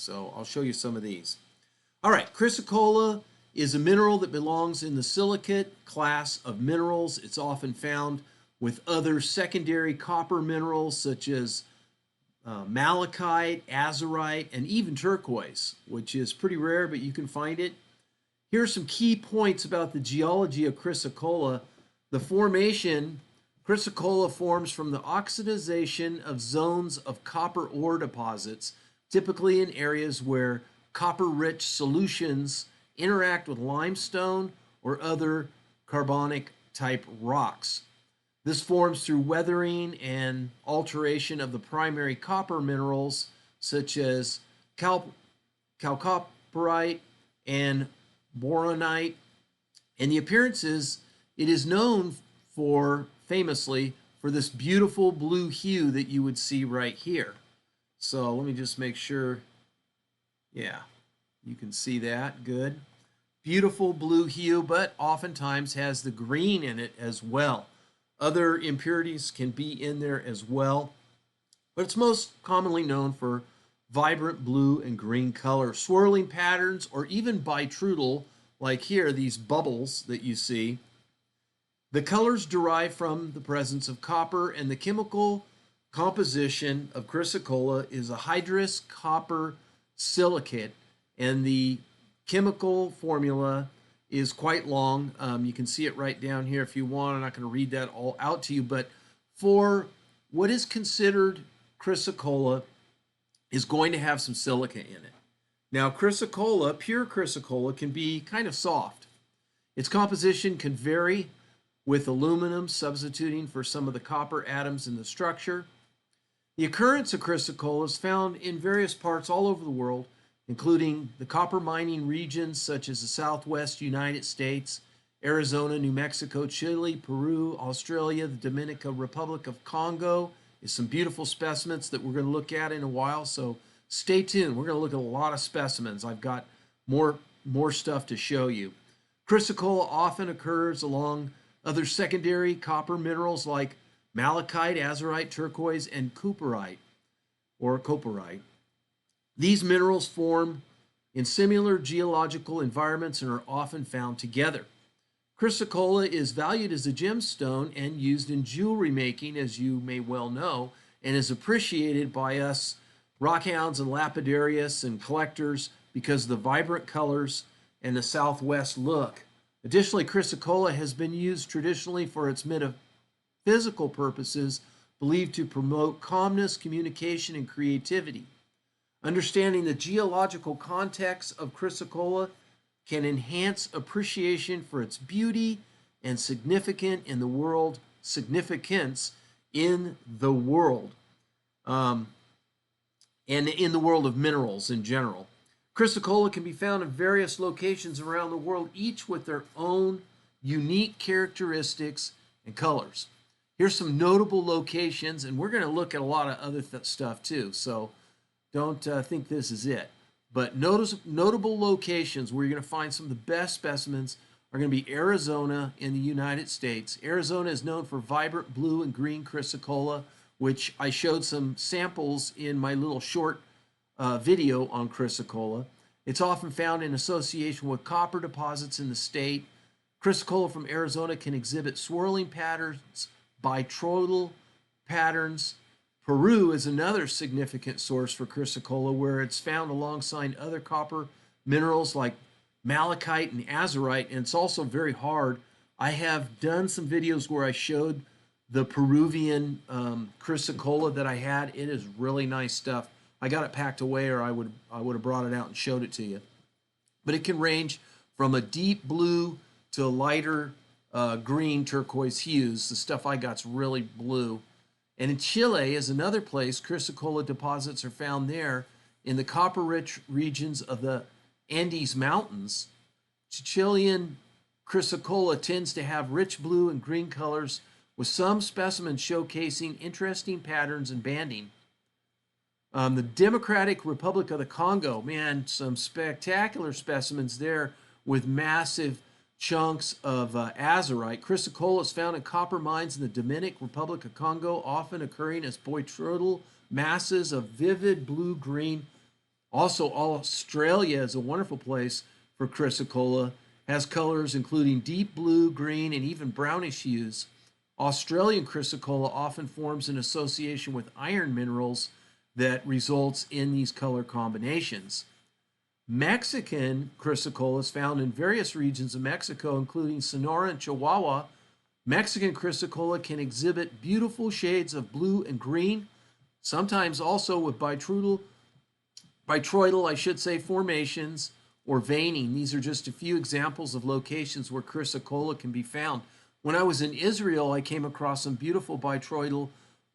So I'll show you some of these. All right, Chrysocolla is a mineral that belongs in the silicate class of minerals. It's often found with other secondary copper minerals such as malachite, azurite, and even turquoise, which is pretty rare, but you can find it. Here are some key points about the geology of Chrysocolla. The formation, Chrysocolla forms from the oxidization of zones of copper ore deposits, typically in areas where copper-rich solutions interact with limestone or other carbonic-type rocks. This forms through weathering and alteration of the primary copper minerals such as chalcopyrite and boronite. And the appearances, it is known for, famously, for this beautiful blue hue that you would see right here. So let me just make sure, yeah, you can see that, good. Beautiful blue hue, but oftentimes has the green in it as well. Other impurities can be in there as well, but it's most commonly known for vibrant blue and green color, swirling patterns, or even bitrudal, like here, these bubbles that you see. The colors derive from the presence of copper, and the chemical composition of Chrysocolla is a hydrous copper silicate, and the chemical formula is quite long. You can see it right down here if you want. I'm not going to read that all out to you, but for what is considered Chrysocolla is going to have some silica in it. Now, Chrysocolla, pure Chrysocolla, can be kind of soft. Its composition can vary, with aluminum substituting for some of the copper atoms in the structure. The occurrence of Chrysocolla is found in various parts all over the world, including the copper mining regions such as the Southwest United States, Arizona, New Mexico, Chile, Peru, Australia, the Dominican Republic of Congo. Is some beautiful specimens that we're going to look at in a while, so stay tuned. We're going to look at a lot of specimens. I've got more stuff to show you. Chrysocolla often occurs along other secondary copper minerals like malachite, azurite, turquoise, and cooperite or copperite. These minerals form in similar geological environments and are often found together. Chrysocolla is valued as a gemstone and used in jewelry making, as you may well know, and is appreciated by us rockhounds and lapidarius and collectors because of the vibrant colors and the Southwest look. Additionally, Chrysocolla has been used traditionally for its metaphysical purposes, believed to promote calmness, communication, and creativity. Understanding the geological context of Chrysocolla can enhance appreciation for its beauty and significance in the world, and in the world of minerals in general. Chrysocolla can be found in various locations around the world, each with their own unique characteristics and colors. Here's some notable locations, and we're going to look at a lot of other stuff too, so don't think this is it. But notable locations where you're going to find some of the best specimens are going to be Arizona in the United States. Arizona is known for vibrant blue and green Chrysocolla, which I showed some samples in my little short video on Chrysocolla. It's often found in association with copper deposits in the state. Chrysocolla from Arizona can exhibit swirling patterns, bitrudal patterns. Peru is another significant source for Chrysocolla, where it's found alongside other copper minerals like malachite and azurite, and it's also very hard. I have done some videos where I showed the Peruvian Chrysocolla that I had. It is really nice stuff. I got it packed away, or I would have brought it out and showed it to you. But it can range from a deep blue to a lighter green turquoise hues. The stuff I got's really blue. And in Chile is another place. Chrysocolla deposits are found there in the copper-rich regions of the Andes Mountains. Chilean Chrysocolla tends to have rich blue and green colors, with some specimens showcasing interesting patterns and banding. The Democratic Republic of the Congo, man, some spectacular specimens there with massive chunks of azurite. Chrysocolla is found in copper mines in the Dominican Republic of Congo, often occurring as botryoidal masses of vivid blue-green Also, Australia is a wonderful place for Chrysocolla, has colors including deep blue, green, and even brownish hues. Australian Chrysocolla often forms an association with iron minerals that results in these color combinations. Mexican Chrysocolla is found in various regions of Mexico, including Sonora and Chihuahua. Mexican Chrysocolla can exhibit beautiful shades of blue and green, sometimes also with bitroidal, I should say, formations or veining. These are just a few examples of locations where Chrysocolla can be found. When I was in Israel, I came across some beautiful bitroidal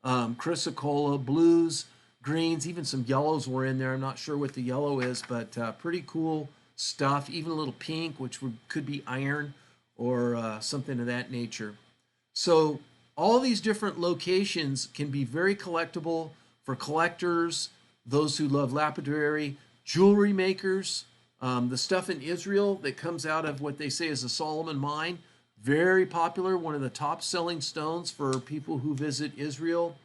Chrysocolla, blues, greens, even some yellows were in there. I'm not sure what the yellow is, but pretty cool stuff. Even a little pink, which could be iron or something of that nature. So all these different locations can be very collectible for collectors, those who love lapidary, jewelry makers. The stuff in Israel that comes out of what they say is a Solomon mine, very popular, one of the top selling stones for people who visit Israel.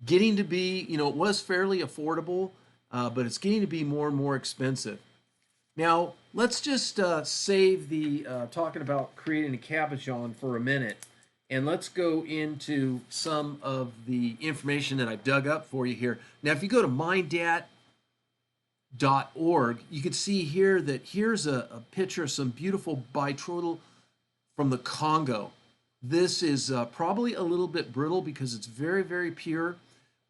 Getting to be, it was fairly affordable, but it's getting to be more and more expensive. Now, let's just save the talking about creating a cabochon for a minute, and let's go into some of the information that I've dug up for you here. Now, if you go to mindat.org, you can see here that here's a picture of some beautiful bitroidal from the Congo. This is probably a little bit brittle because it's very, very pure.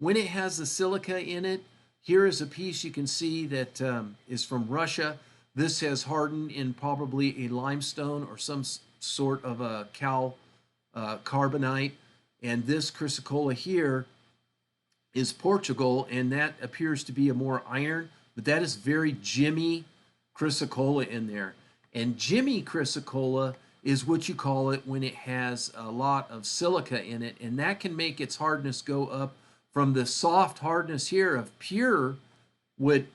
When it has the silica in it, here is a piece you can see that is from Russia. This has hardened in probably a limestone or some sort of a carbonite. And this Chrysocolla here is Portugal, and that appears to be a more iron, but that is very Jimmy Chrysocolla in there. And Jimmy Chrysocolla is what you call it when it has a lot of silica in it, and that can make its hardness go up from the soft hardness here of pure wood.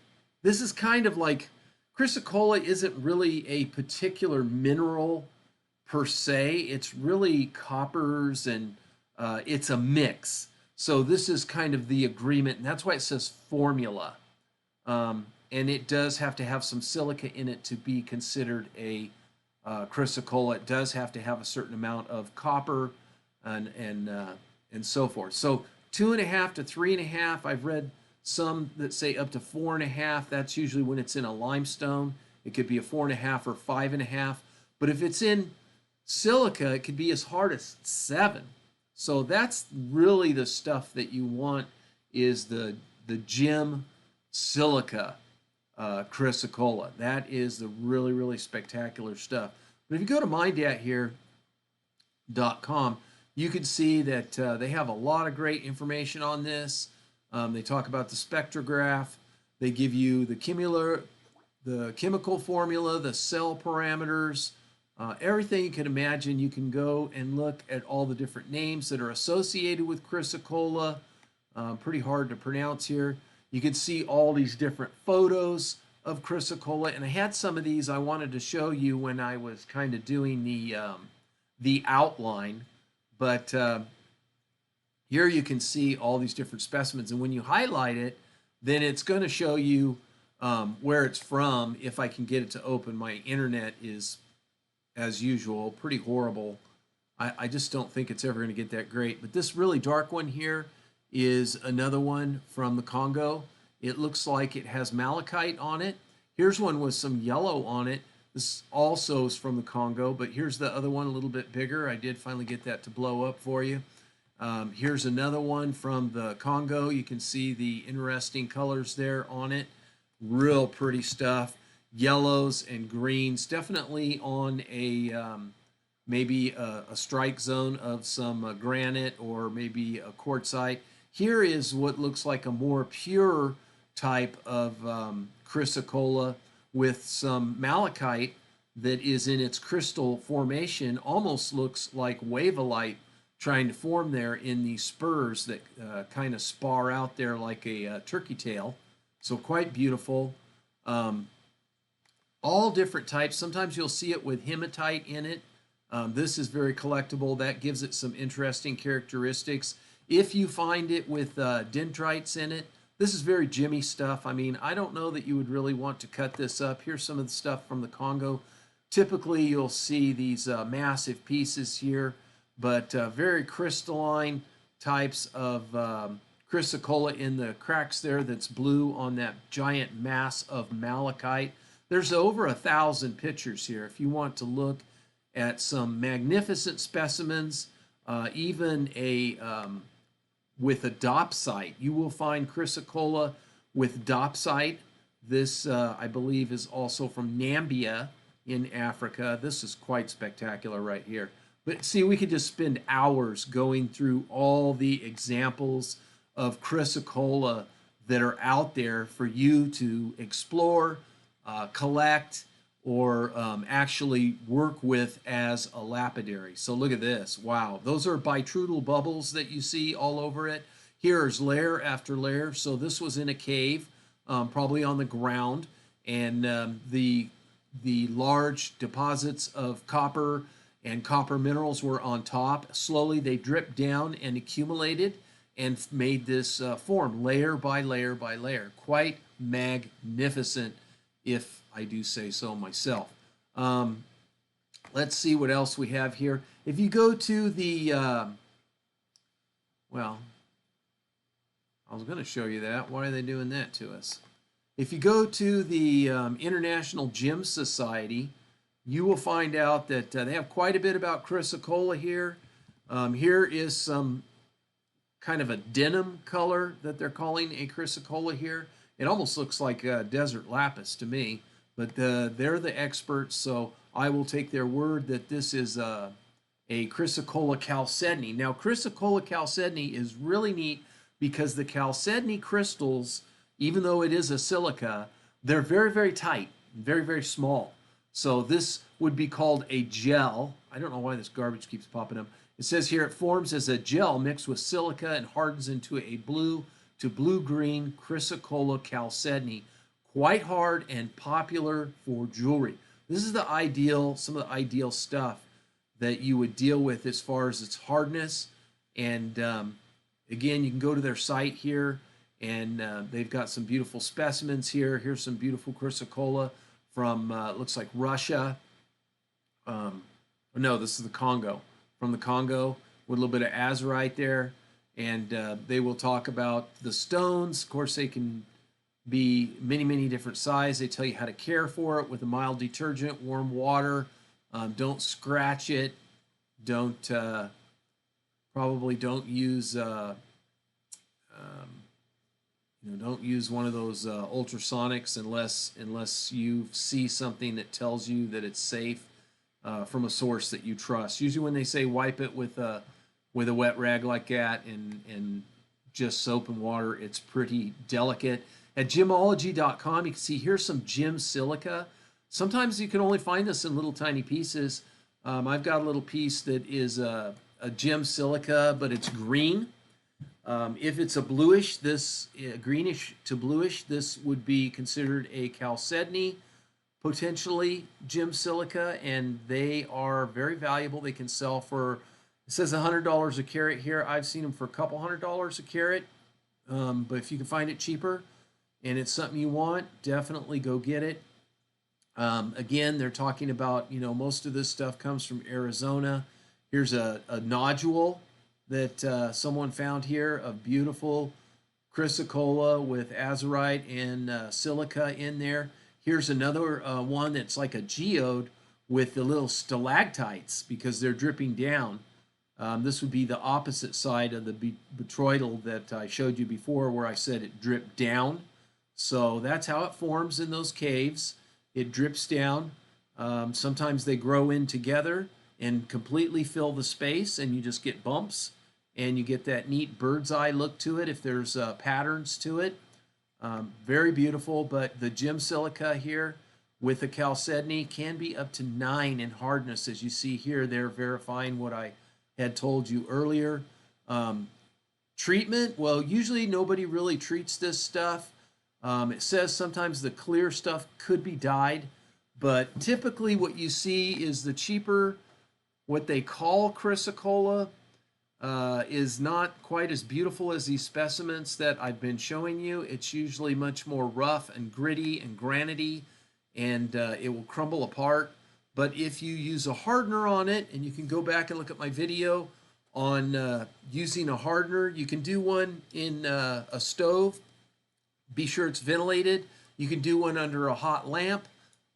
This is kind of like Chrysocolla isn't really a particular mineral per se. It's really coppers and it's a mix. So this is kind of the agreement, and that's why it says formula. And it does have to have some silica in it to be considered a Chrysocolla. It does have to have a certain amount of copper and so forth. So 2.5 to 3.5. I've read some that say up to 4.5. That's usually when it's in a limestone. It could be a 4.5 or 5.5. But if it's in silica, it could be as hard as 7. So that's really the stuff that you want is the gem silica Chrysocolla. That is the really, really spectacular stuff. But if you go to mydathere.com, you can see that they have a lot of great information on this. They talk about the spectrograph. They give you the chemical formula, the cell parameters, everything you can imagine. You can go and look at all the different names that are associated with Chrysocolla. Pretty hard to pronounce here. You can see all these different photos of Chrysocolla, and I had some of these I wanted to show you when I was kind of doing the outline. But here you can see all these different specimens, and when you highlight it, then it's going to show you where it's from. If I can get it to open, my internet is, as usual, pretty horrible. I just don't think it's ever going to get that great. But this really dark one here is another one from the Congo. It looks like it has malachite on it. Here's one with some yellow on it. This also is from the Congo, but here's the other one a little bit bigger. I did finally get that to blow up for you. Here's another one from the Congo. You can see the interesting colors there on it. Real pretty stuff. Yellows and greens, definitely on a maybe a strike zone of some granite or maybe a quartzite. Here is what looks like a more pure type of Chrysocolla with some malachite that is in its crystal formation. Almost looks like wavellite trying to form there in these spurs that kind of spar out there like a turkey tail. So quite beautiful. All different types. Sometimes you'll see it with hematite in it. This is very collectible. That gives it some interesting characteristics. If you find it with dendrites in it, This is very Jimmy stuff. I mean, I don't know that you would really want to cut this up. Here's some of the stuff from the Congo. Typically, you'll see these massive pieces here, but very crystalline types of Chrysocolla in the cracks there that's blue on that giant mass of malachite. There's over 1,000 pictures here. If you want to look at some magnificent specimens, even a with a dopsite, you will find Chrysocolla with dopsite. This, I believe, is also from Nambia in Africa. This is quite spectacular right here. But see, we could just spend hours going through all the examples of Chrysocolla that are out there for you to explore, collect, or actually work with as a lapidary. So look at this. Wow. Those are bitrudal bubbles that you see all over it. Here's layer after layer. So this was in a cave, probably on the ground, and the large deposits of copper and copper minerals were on top. Slowly they dripped down and accumulated and made this form layer by layer by layer. Quite magnificent, if I do say so myself. Let's see what else we have here. If you go to the, well, I was going to show you that. Why are they doing that to us? If you go to the International Gem Society, you will find out that they have quite a bit about Chrysocolla here. Here is some kind of a denim color that they're calling a Chrysocolla here. It almost looks like desert lapis to me, but they're the experts, so I will take their word that this is a Chrysocolla chalcedony. Now, Chrysocolla chalcedony is really neat because the chalcedony crystals, even though it is a silica, they're very, very tight, very, very small. So this would be called a gel. I don't know why this garbage keeps popping up. It says here it forms as a gel mixed with silica and hardens into a blue to blue-green Chrysocolla chalcedony. Quite hard and popular for jewelry. This is the ideal, some of the ideal stuff that you would deal with as far as its hardness. And again, you can go to their site here, and they've got some beautiful specimens here. Here's some beautiful Chrysocolla from, looks like Russia. No, this is the Congo. From the Congo, with a little bit of azurite there. And they will talk about the stones. Of course, they can be many, many different sizes. They tell you how to care for it with a mild detergent, warm water. Don't scratch it. Don't probably don't use don't use one of those ultrasonics unless you see something that tells you that it's safe from a source that you trust. Usually, when they say wipe it with a wet rag like that and just soap and water, it's pretty delicate. At gemology.com, you can see here's some gem silica. Sometimes you can only find this in little tiny pieces. I've got a little piece that is a gem silica, but it's green. If it's a bluish, greenish to bluish, this would be considered a chalcedony, potentially gem silica, and they are very valuable. They can sell for, it says $100 a carat here. I've seen them for a couple $100 a carat, but if you can find it cheaper and it's something you want, definitely go get it. Again, they're talking about, most of this stuff comes from Arizona. Here's a nodule that someone found here of beautiful Chrysocolla with azurite and silica in there. Here's another one that's like a geode with the little stalactites because they're dripping down. This would be the opposite side of the botryoidal that I showed you before where I said it dripped down. So that's how it forms in those caves. It drips down. Sometimes they grow in together and completely fill the space and you just get bumps and you get that neat bird's eye look to it if there's patterns to it. Very beautiful, but the gem silica here with the chalcedony can be up to 9 in hardness. As you see here, they're verifying what I had told you earlier. Treatment, well, usually nobody really treats this stuff. It says sometimes the clear stuff could be dyed, but typically what you see is the cheaper, what they call Chrysocolla, is not quite as beautiful as these specimens that I've been showing you. It's usually much more rough and gritty and granity, and it will crumble apart. But if you use a hardener on it, and you can go back and look at my video on using a hardener, you can do one in a stove. Be sure it's ventilated. You can do one under a hot lamp.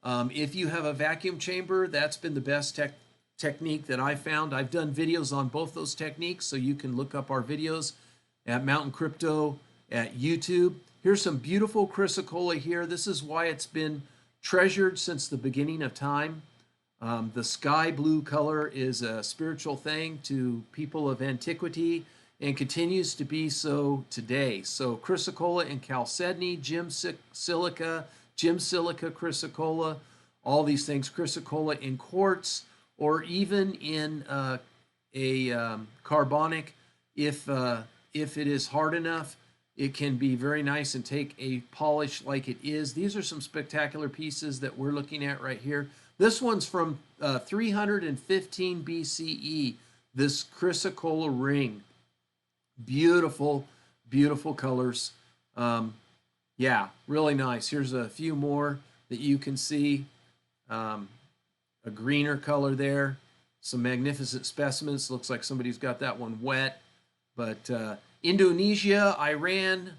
If you have a vacuum chamber, that's been the best technique that I found. I've done videos on both those techniques, so you can look up our videos at Mountain Crypto at YouTube. Here's some beautiful Chrysocolla here. This is why it's been treasured since the beginning of time. The sky blue color is a spiritual thing to people of antiquity and continues to be so today. So Chrysocolla in chalcedony, gem silica Chrysocolla, all these things, Chrysocolla in quartz, or even in a carbonic. If it is hard enough, it can be very nice and take a polish like it is. These are some spectacular pieces that we're looking at right here. This one's from 315 BCE, this Chrysocolla ring. Beautiful, beautiful colors. Yeah, really nice. Here's a few more that you can see. A greener color there. Some magnificent specimens. Looks like somebody's got that one wet. But Indonesia, Iran,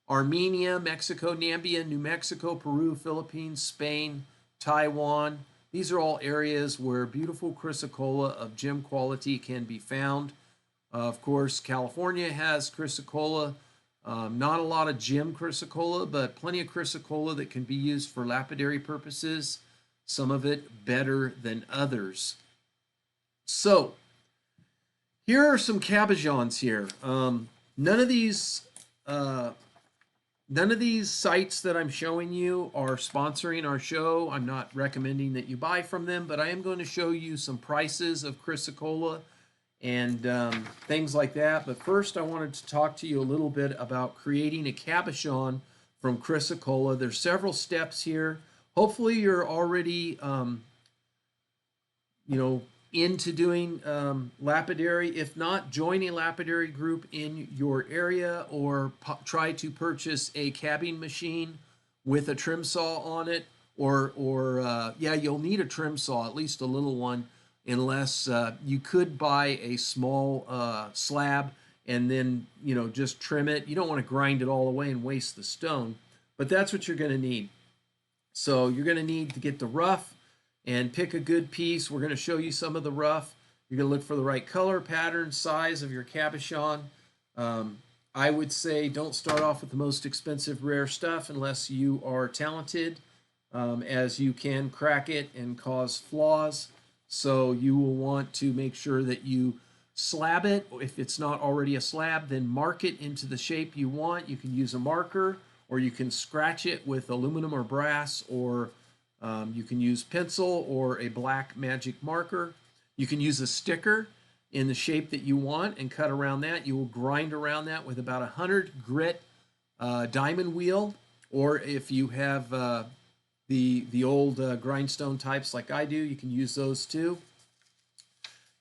Armenia, Mexico, Namibia, New Mexico, Peru, Philippines, Spain, Taiwan. These are all areas where beautiful Chrysocolla of gem quality can be found. Of course, California has Chrysocolla. Not a lot of gem Chrysocolla, but plenty of Chrysocolla that can be used for lapidary purposes. Some of it better than others. So, here are some cabochons here. None of these sites that I'm showing you are sponsoring our show. I'm not recommending that you buy from them, but I am going to show you some prices of Chrysocolla and things like that. But first, I wanted to talk to you a little bit about creating a cabochon from Chrysocolla. There's several steps here. Hopefully, you're already, into doing lapidary. If not, join a lapidary group in your area, or try to purchase a cabbing machine with a trim saw on it. Yeah, you'll need a trim saw, at least a little one, unless you could buy a small slab and then just trim it. You don't want to grind it all away and waste the stone, but that's what you're going to need. So you're going to need to get the rough and pick a good piece. We're going to show you some of the rough. You're going to look for the right color, pattern, size of your cabochon. I would say don't start off with the most expensive rare stuff unless you are talented, as you can crack it and cause flaws. So you will want to make sure that you slab it. If it's not already a slab, then mark it into the shape you want. You can use a marker, or you can scratch it with aluminum or brass, or you can use pencil or a black magic marker. You can use a sticker in the shape that you want and cut around that. You will grind around that with about 100 grit diamond wheel, or if you have the old grindstone types like I do, you can use those too,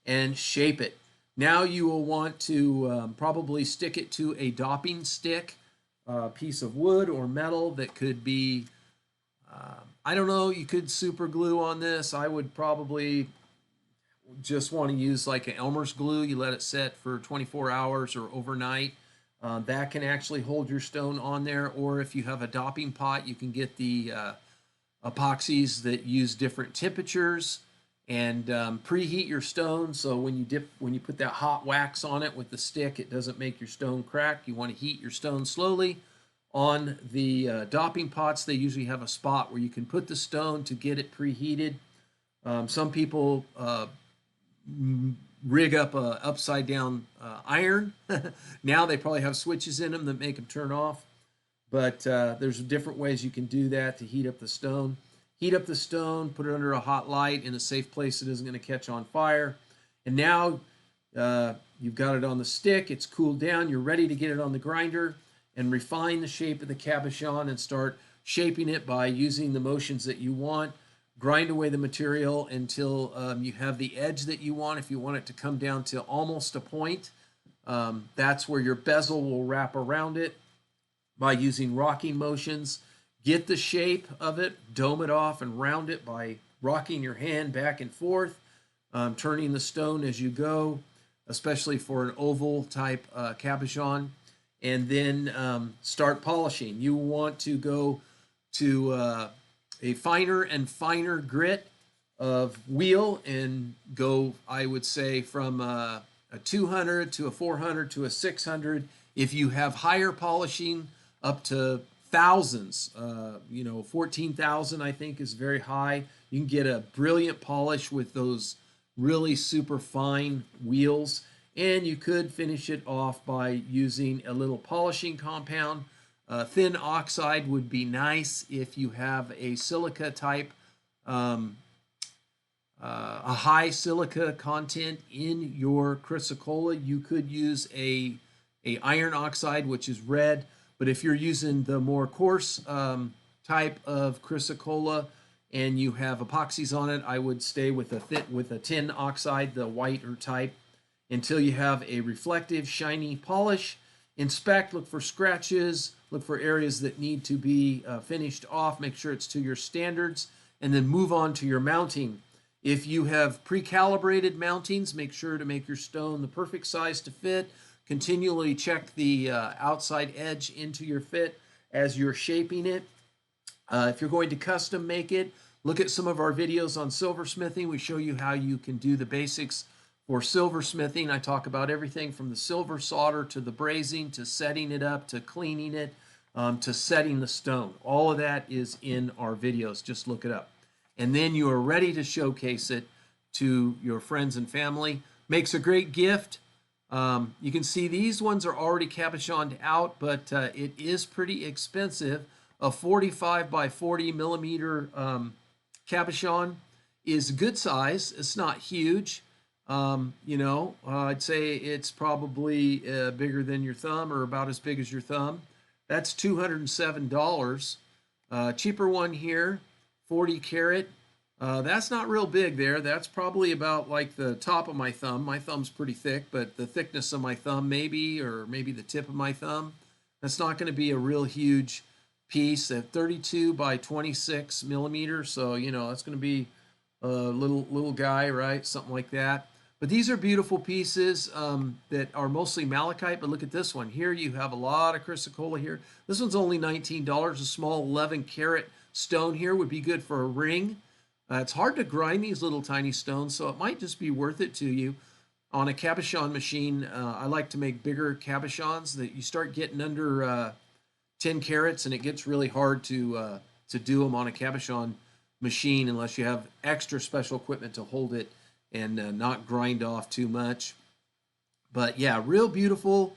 and shape it. Now you will want to probably stick it to a dopping stick, piece of wood or metal that could be, I don't know, you could super glue on this. I would probably just want to use like an Elmer's glue. You let it set for 24 hours or overnight. That can actually hold your stone on there. Or if you have a dopping pot, you can get the epoxies that use different temperatures and preheat your stone. So when you put that hot wax on it with the stick, it doesn't make your stone crack. You want to heat your stone slowly. On the dopping pots, they usually have a spot where you can put the stone to get it preheated. Some people rig up a upside down iron. Now they probably have switches in them that make them turn off. But there's different ways you can do that to heat up the stone. Heat up the stone, put it under a hot light in a safe place that isn't going to catch on fire. And now you've got it on the stick. It's cooled down. You're ready to get it on the grinder and refine the shape of the cabochon and start shaping it by using the motions that you want. Grind away the material until you have the edge that you want. If you want it to come down to almost a point, That's where your bezel will wrap around it by using rocking motions. Get the shape of it, dome it off, and round it by rocking your hand back and forth, turning the stone as you go, especially for an oval type cabochon, and then start polishing. You want to go to a finer and finer grit of wheel and go, I would say, from a 200 to a 400 to a 600. If you have higher polishing, up to thousands, 14,000 I think is very high. You can get a brilliant polish with those really super fine wheels, and you could finish it off by using a little polishing compound. Thin oxide would be nice if you have a silica type, a high silica content in your Chrysocolla. You could use a iron oxide, which is red, but if you're using the more coarse type of Chrysocolla and you have epoxies on it, I would stay with a tin oxide, the whiter type, until you have a reflective, shiny polish. Inspect, look for scratches, look for areas that need to be finished off, make sure it's to your standards, and then move on to your mounting. If you have pre-calibrated mountings, make sure to make your stone the perfect size to fit. Continually check the outside edge into your fit as you're shaping it. If you're going to custom make it, look at some of our videos on silversmithing. We show you how you can do the basics for silversmithing. I talk about everything from the silver solder to the brazing to setting it up to cleaning it to setting the stone. All of that is in our videos. Just look it up. And then you are ready to showcase it to your friends and family. Makes a great gift. You can see these ones are already cabochoned out, but it is pretty expensive. A 45 by 40 millimeter cabochon is good size. It's not huge. I'd say it's probably bigger than your thumb or about as big as your thumb. That's $207. Cheaper one here, 40 carat. That's not real big there. That's probably about like the top of my thumb. My thumb's pretty thick, but the thickness of my thumb maybe, or maybe the tip of my thumb. That's not going to be a real huge piece. At 32 by 26 millimeters, so that's going to be a little guy, right? Something like that. But these are beautiful pieces that are mostly malachite. But look at this one here. You have a lot of Chrysocolla here. This one's only $19. A small 11 carat stone here would be good for a ring. It's hard to grind these little tiny stones, so it might just be worth it to you. On a cabochon machine, I like to make bigger cabochons that you start getting under 10 carats, and it gets really hard to do them on a cabochon machine unless you have extra special equipment to hold it and not grind off too much. But yeah, real beautiful.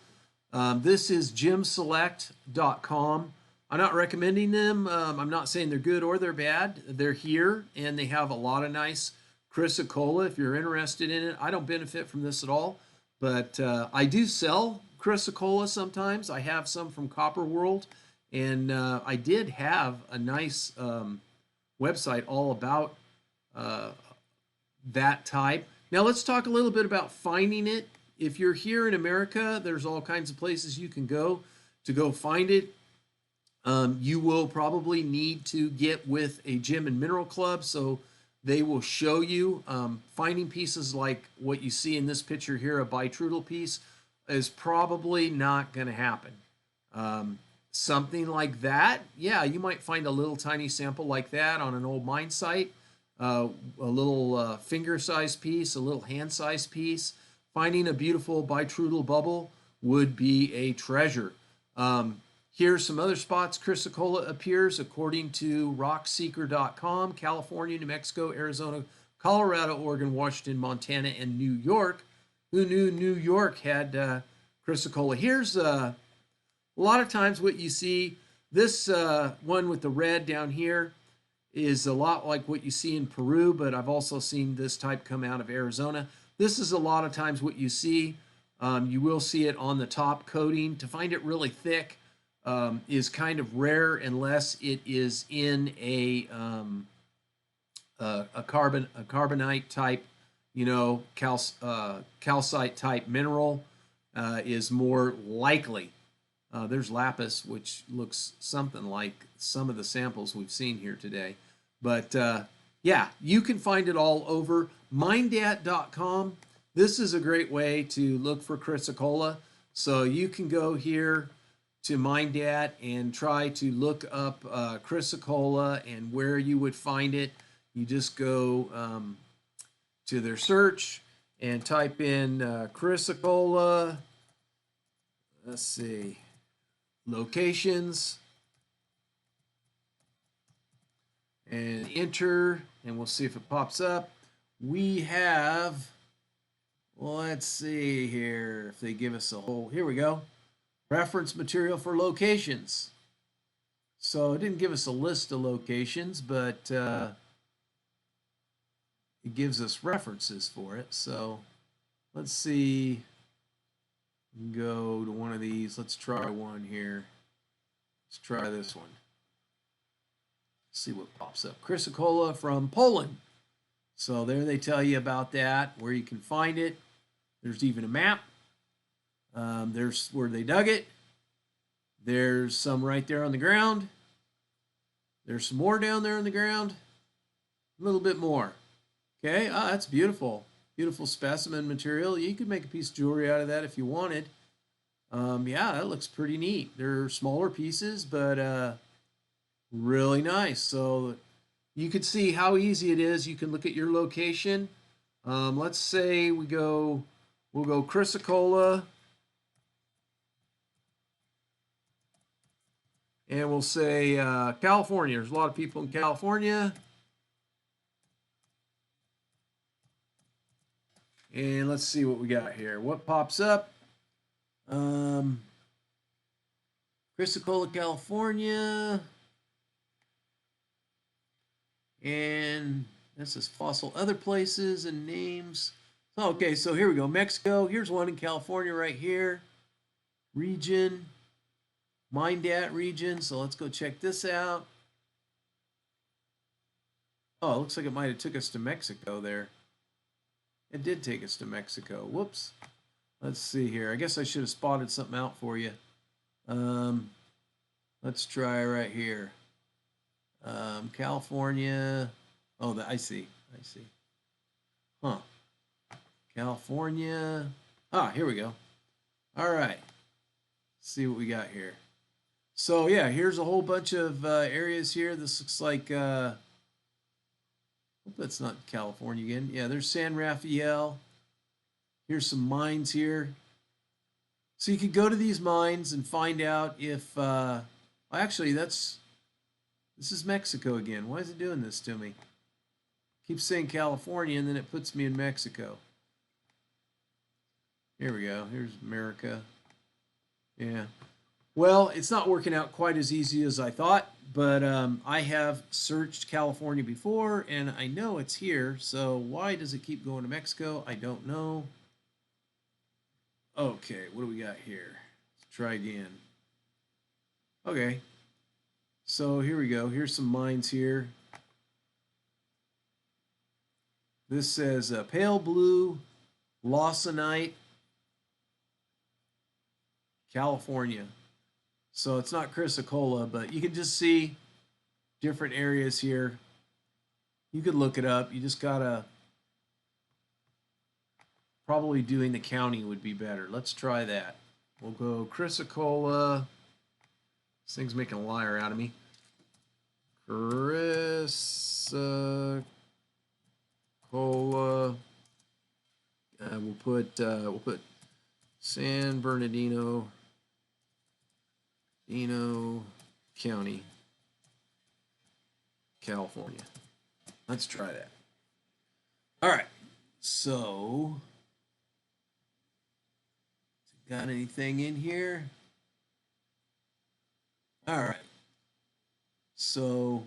This is gemselect.com. I'm not recommending them. I'm not saying they're good or they're bad. They're here, and they have a lot of nice Chrysocolla if you're interested in it. I don't benefit from this at all, but I do sell Chrysocolla sometimes. I have some from Copper World, and I did have a nice website all about that type. Now let's talk a little bit about finding it. If you're here in America, there's all kinds of places you can go to go find it. You will probably need to get with a gem and mineral club, so they will show you. Finding pieces like what you see in this picture here, a bitrudal piece, is probably not going to happen. Something like that, yeah, you might find a little tiny sample like that on an old mine site, a little finger-sized piece, a little hand-sized piece. Finding a beautiful bitrudal bubble would be a treasure. Here's some other spots Chrysocolla appears according to rockseeker.com: California, New Mexico, Arizona, Colorado, Oregon, Washington, Montana, and New York. Who knew New York had Chrysocolla? Here's a lot of times what you see, this one with the red down here is a lot like what you see in Peru, but I've also seen this type come out of Arizona. This is a lot of times what you see. You will see it on the top coating. To find it really thick is kind of rare unless it is in a carbonite type, calcite type mineral. is more likely. There's lapis, which looks something like some of the samples we've seen here today. But yeah, you can find it all over mindat.com. This is a great way to look for Chrysocolla. So you can go here to Mindat and try to look up Chrysocolla and where you would find it. You just go to their search and type in Chrysocolla. Let's see, locations, and enter, and we'll see if it pops up. We have, let's see here if they give us a whole, here we go, reference material for locations. So it didn't give us a list of locations, but it gives us references for it. So let's see, go to one of these. Let's try one here. Let's try this one. See what pops up. Chrysocolla from Poland. So there they tell you about that, where you can find it. There's even a map. There's where they dug it. There's some right there on the ground. There's some more down there on the ground. A little bit more. Okay, that's beautiful. Beautiful specimen material. You could make a piece of jewelry out of that if you wanted. Yeah, that looks pretty neat. They're smaller pieces, but really nice. So you can see how easy it is. You can look at your location. Let's say we'll go Chrysocolla, and we'll say California. There's a lot of people in California. And let's see what we got here. What pops up? Chrysocolla, California. And this is fossil other places and names. Okay, so here we go. Mexico. Here's one in California right here. Region. Mindat region. So let's go check this out. Oh, it looks like it might have took us to Mexico there. It did take us to Mexico. Whoops. Let's see here. I guess I should have spotted something out for you. Let's try right here. California. Oh, I see. I see. Huh. California. Here we go. All right. Let's see what we got here. So yeah, here's a whole bunch of areas here. This looks like hope that's not California again. Yeah, there's San Rafael. Here's some mines here. So you could go to these mines and find out if actually this is Mexico again. Why is it doing this to me? Keeps saying California and then it puts me in Mexico. Here we go. Here's America. Yeah. Well, it's not working out quite as easy as I thought, but I have searched California before and I know it's here. So why does it keep going to Mexico? I don't know. Okay, what do we got here? Let's try again. Okay. So here we go. Here's some mines here. This says pale blue lawsonite, California. So it's not Chrysocolla, but you can just see different areas here. You could look it up. You just gotta, probably doing the county would be better. Let's try that. We'll go Chrysocolla. This thing's making a liar out of me. Chrysocolla. We'll put San Bernardino County, California. Let's try that. All right. So, got anything in here? All right. So,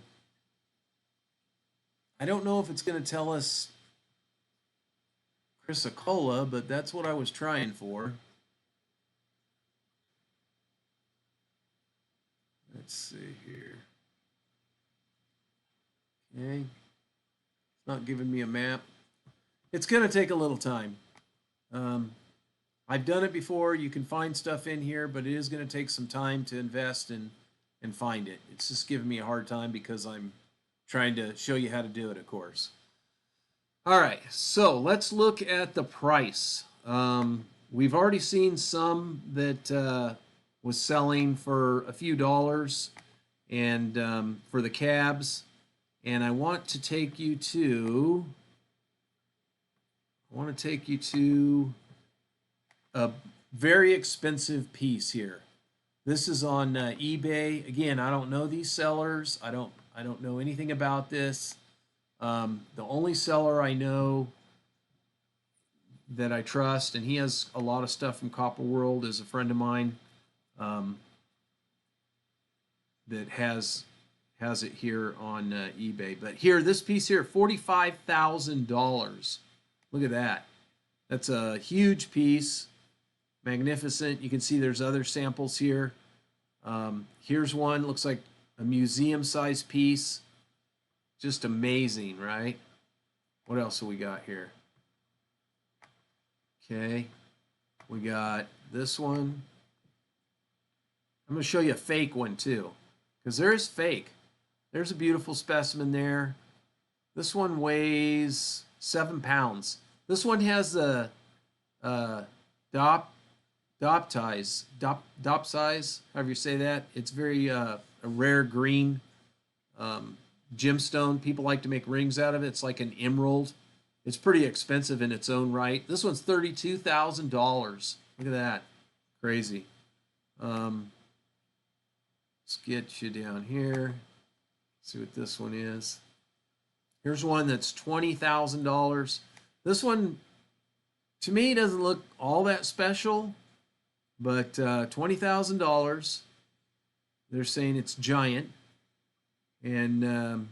I don't know if it's going to tell us Chrysocolla, but that's what I was trying for. Let's see here. Okay. It's not giving me a map. It's going to take a little time. I've done it before. You can find stuff in here, but it is going to take some time to invest and find it. It's just giving me a hard time because I'm trying to show you how to do it, of course. All right, so let's look at the price. We've already seen some that was selling for a few dollars, and for the cabs. And I want to take you to a very expensive piece here. This is on eBay. Again, I don't know these sellers. I don't know anything about this. The only seller I know that I trust, and he has a lot of stuff from Copper World, is a friend of mine that has it here on eBay. But here, this piece here, $45,000. Look at that. That's a huge piece. Magnificent. You can see there's other samples here. Here's one, looks like a museum-sized piece. Just amazing, right? What else have we got here? Okay, we got this one. I'm going to show you a fake one too, because there is fake. There's a beautiful specimen there. This one weighs 7 pounds. This one has a dopsize, however you say that. It's very a rare green gemstone. People like to make rings out of it. It's like an emerald. It's pretty expensive in its own right. This one's $32,000. Look at that. Crazy. Let's get you down here. See what this one is. Here's one that's $20,000. This one, to me, doesn't look all that special, but $20,000. They're saying it's giant. And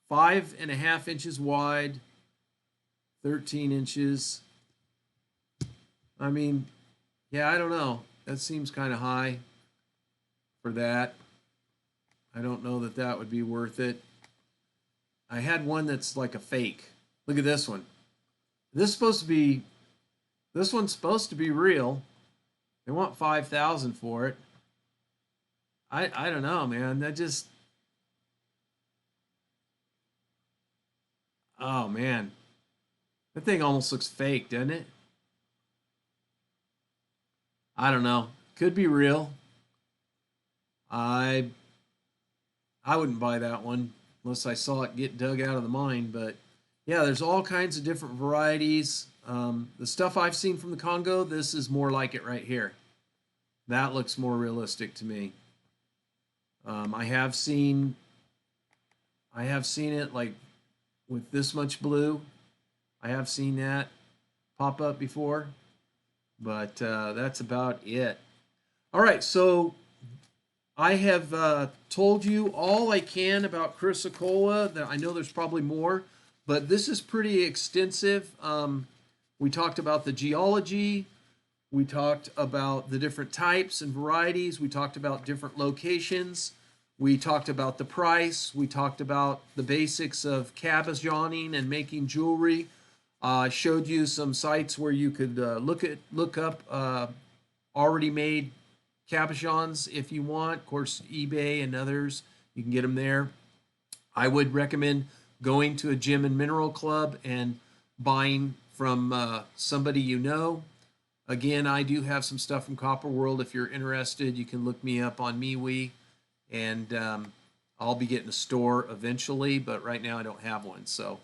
5.5 inches wide, 13 inches. I mean, yeah, I don't know. That seems kind of high for that. I don't know that that would be worth it. I had one that's like a fake. Look at this one. This one's supposed to be real. They want 5,000 for it. I don't know, man. That just, oh man, that thing almost looks fake, doesn't it? I don't know. Could be real. I wouldn't buy that one unless I saw it get dug out of the mine. But yeah, there's all kinds of different varieties. The stuff I've seen from the Congo, this is more like it right here. That looks more realistic to me. I have seen it like with this much blue. I have seen that pop up before, but that's about it. All right, so I have told you all I can about Chrysocolla. That I know there's probably more, but this is pretty extensive. We talked about the geology. We talked about the different types and varieties. We talked about different locations. We talked about the price. We talked about the basics of cabochoning and making jewelry. I showed you some sites where you could look up already made cabochons if you want. Of course, eBay and others, you can get them there. I would recommend going to a gem and mineral club and buying from somebody you know. Again, I do have some stuff from Copper World. If you're interested, you can look me up on MeWe, and I'll be getting a store eventually, but right now I don't have one. So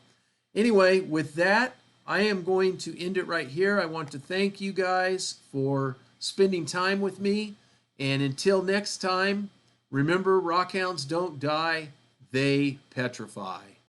anyway, with that, I am going to end it right here. I want to thank you guys for spending time with me. And until next time, remember, rockhounds don't die, they petrify.